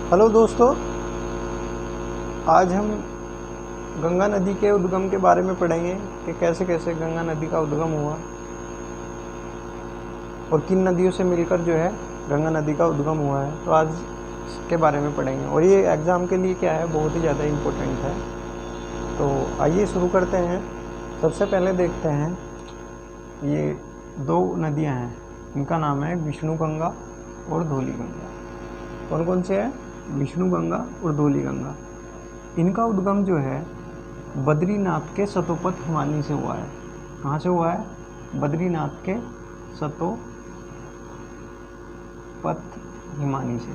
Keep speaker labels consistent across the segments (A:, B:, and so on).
A: Hello दोस्तों, आज हम गंगा नदी के उद्गम के बारे में पढ़ेंगे कि कैसे कैसे गंगा नदी का उद्गम हुआ और किन नदियों से मिलकर जो है गंगा नदी का उद्गम हुआ है। तो आज इसके बारे में पढ़ेंगे और ये एग्ज़ाम के लिए क्या है, बहुत ही ज़्यादा इम्पोर्टेंट है। तो आइए शुरू करते हैं। सबसे पहले देखते हैं, ये दो नदियाँ हैं, इनका नाम है विष्णु गंगा और धौली गंगा। कौन कौन से हैं? विष्णु गंगा और धौली गंगा। इनका उद्गम जो है बद्रीनाथ के सतोपथ हिमानी से हुआ है। कहाँ से हुआ है? बद्रीनाथ के सतोपथ हिमानी से।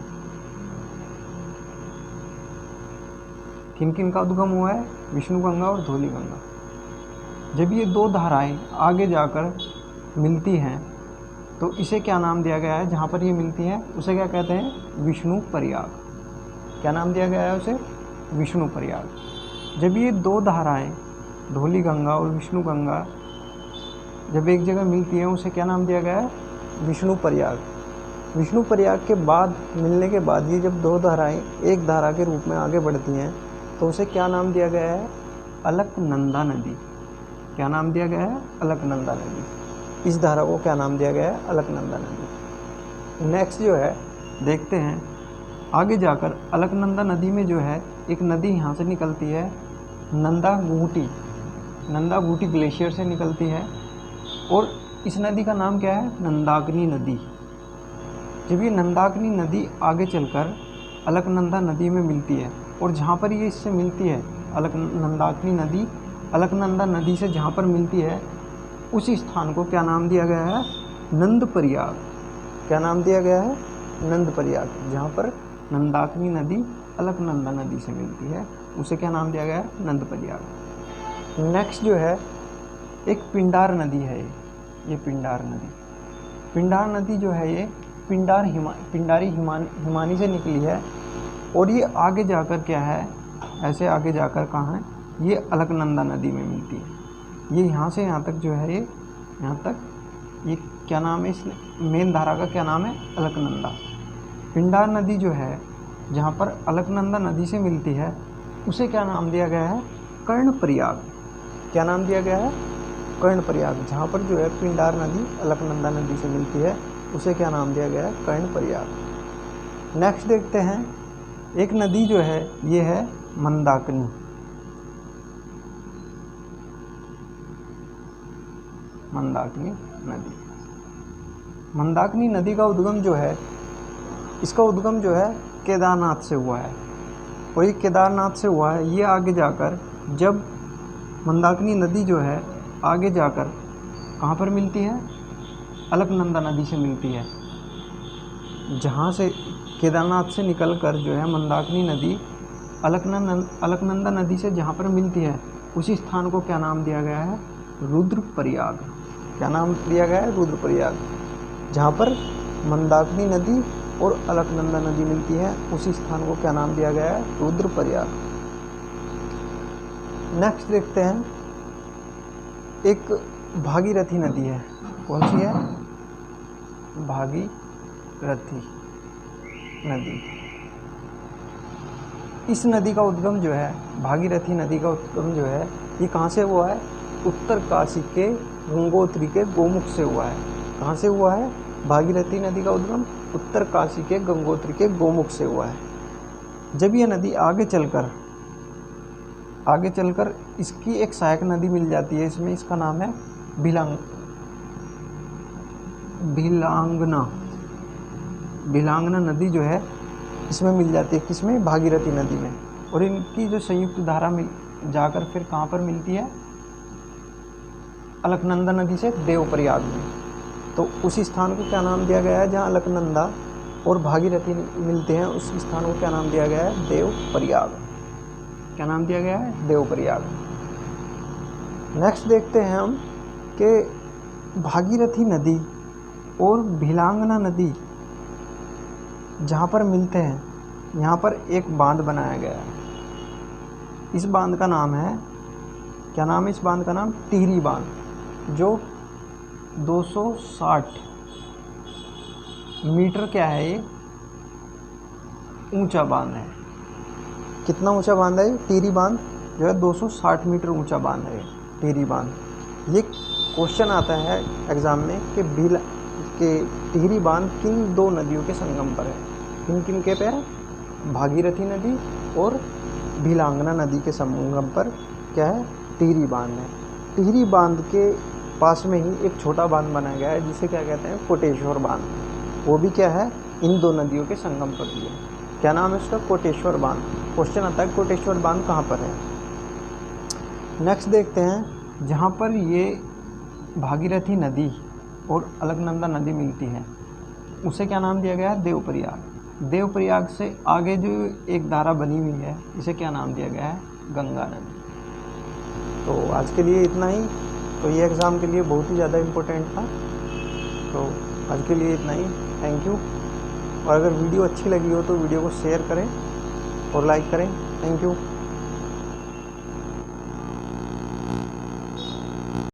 A: किन किन का उद्गम हुआ है? विष्णु गंगा और धौली गंगा। जब ये दो धाराएं आगे जाकर मिलती हैं तो इसे क्या नाम दिया गया है? जहाँ पर ये मिलती हैं उसे क्या कहते हैं? विष्णु प्रयाग। क्या नाम दिया गया है उसे? विष्णु प्रयाग। जब ये दो धाराएं धौली गंगा और विष्णु गंगा जब एक जगह मिलती हैं उसे क्या नाम दिया गया है? विष्णु प्रयाग। विष्णु प्रयाग के बाद मिलने के बाद ये जब दो धाराएं एक धारा के रूप में आगे बढ़ती हैं तो उसे क्या नाम दिया गया है? अलकनंदा नदी। क्या नाम दिया गया है? अलकनंदा नदी। इस धारा को क्या नाम दिया गया है? अलकनंदा नदी। नेक्स्ट जो है देखते हैं, आगे जाकर अलकनंदा नदी में जो है एक नदी यहाँ से निकलती है, नंदा घूटी ग्लेशियर से निकलती है और इस नदी का नाम क्या है? नंदाग्नि नदी। जब ये नंदाग्नि नदी आगे चलकर अलकनंदा नदी में मिलती है और जहाँ पर ये इससे मिलती है नंदाग्नि नदी अलकनंदा नदी से जहाँ पर मिलती है उसी स्थान को क्या नाम दिया गया है? नंद प्रयाग। क्या नाम दिया गया है? नंद प्रयाग। जहाँ पर नंदाग्नि नदी अलकनंदा नदी से मिलती है उसे क्या नाम दिया गया है? नंद प्रयाग। नेक्स्ट जो है एक पिंडार नदी है। ये पिंडार नदी जो है ये पिंडारी हिमानी से निकली है और ये आगे जाकर क्या है, ऐसे आगे जाकर कहाँ है? ये अलकनंदा नदी में मिलती है। ये यहाँ से यहाँ तक जो है, ये यहाँ तक, ये क्या नाम है? इस मेन धारा का क्या नाम है? अलकनंदा। पिंडार नदी जो है जहाँ पर अलकनंदा नदी से मिलती है उसे क्या नाम दिया गया है? कर्णप्रयाग। क्या नाम दिया गया है? कर्णप्रयाग। जहाँ पर जो है पिंडार नदी अलकनंदा नदी से मिलती है उसे क्या नाम दिया गया है? कर्णप्रयाग। नेक्स्ट देखते हैं, एक नदी जो है ये है मंदाकिनी। मंदाकिनी नदी का उद्गम जो है, इसका उद्गम जो है केदारनाथ से हुआ है और ये केदारनाथ से हुआ है। ये आगे जाकर जब मंदाकिनी नदी जो है आगे जाकर कहाँ पर मिलती है? अलकनंदा नदी से मिलती है। जहाँ से केदारनाथ से निकलकर जो है मंदाकिनी नदी अलकनंदा नदी से जहाँ पर मिलती है उसी स्थान को क्या नाम दिया गया है? रुद्रप्रयाग। क्या नाम दिया गया है? रुद्रप्रयाग। जहाँ पर मंदाकिनी नदी और अलकनंदा नदी मिलती है उसी स्थान को क्या नाम दिया गया है? रुद्रप्रयाग। नेक्स्ट देखते हैं, एक भागीरथी नदी है। कौन सी है? भागीरथी नदी। इस नदी का उद्गम जो है, भागीरथी नदी का उद्गम जो है, ये कहाँ से हुआ है? उत्तर काशी के गंगोत्री के गोमुख से हुआ है। कहाँ से हुआ है? भागीरथी नदी का उद्गम उत्तर काशी के गंगोत्री के गोमुख से हुआ है। जब ये नदी आगे चलकर इसकी एक सहायक नदी मिल जाती है, इसमें इसका नाम है भिलांगना नदी जो है इसमें मिल जाती है। किसमें? भागीरथी नदी में। और इनकी जो संयुक्त धारा मिल जाकर फिर कहाँ पर मिलती है? अलकनंदा नदी से देवप्रयाग में। तो उसी स्थान को क्या नाम दिया गया है? जहाँ अलकनंदा और भागीरथी मिलते हैं उस स्थान को क्या नाम दिया गया है? देवप्रयाग। क्या नाम दिया गया है? देवप्रयाग। नेक्स्ट देखते हैं हम कि भागीरथी नदी और भिलांगना नदी जहाँ पर मिलते हैं यहाँ पर एक बांध बनाया गया है। इस बांध का नाम है, क्या नाम है इस बांध का नाम? टिहरी बांध, जो 260 मीटर क्या है ये ऊंचा बांध है। कितना ऊंचा बांध है? टिहरी बांध जो है 260 मीटर ऊंचा बांध है टिहरी बांध। ये क्वेश्चन आता है एग्ज़ाम में कि टिहरी बांध किन दो नदियों के संगम पर है? किन किन के पे है? भागीरथी नदी और भीलांगना नदी के संगम पर क्या है? टिहरी बांध है। टिहरी बांध के पास में ही एक छोटा बांध बनाया गया है जिसे क्या कहते हैं? कोटेश्वर बांध। वो भी क्या है? इन दो नदियों के संगम पर भी है। क्या नाम है उसका? कोटेश्वर बांध। क्वेश्चन आता है कोटेश्वर बांध कहाँ पर है? नेक्स्ट देखते हैं, जहाँ पर ये भागीरथी नदी और अलकनंदा नदी मिलती है उसे क्या नाम दिया गया है? देवप्रयाग। देवप्रयाग से आगे जो एक धारा बनी हुई है इसे क्या नाम दिया गया है? गंगा नदी। तो आज के लिए इतना ही। तो ये एग्ज़ाम के लिए बहुत ही ज़्यादा इम्पोर्टेंट था। तो आज के लिए इतना ही। Thank you. और अगर वीडियो अच्छी लगी हो तो वीडियो को शेयर करें और लाइक करें। Thank you.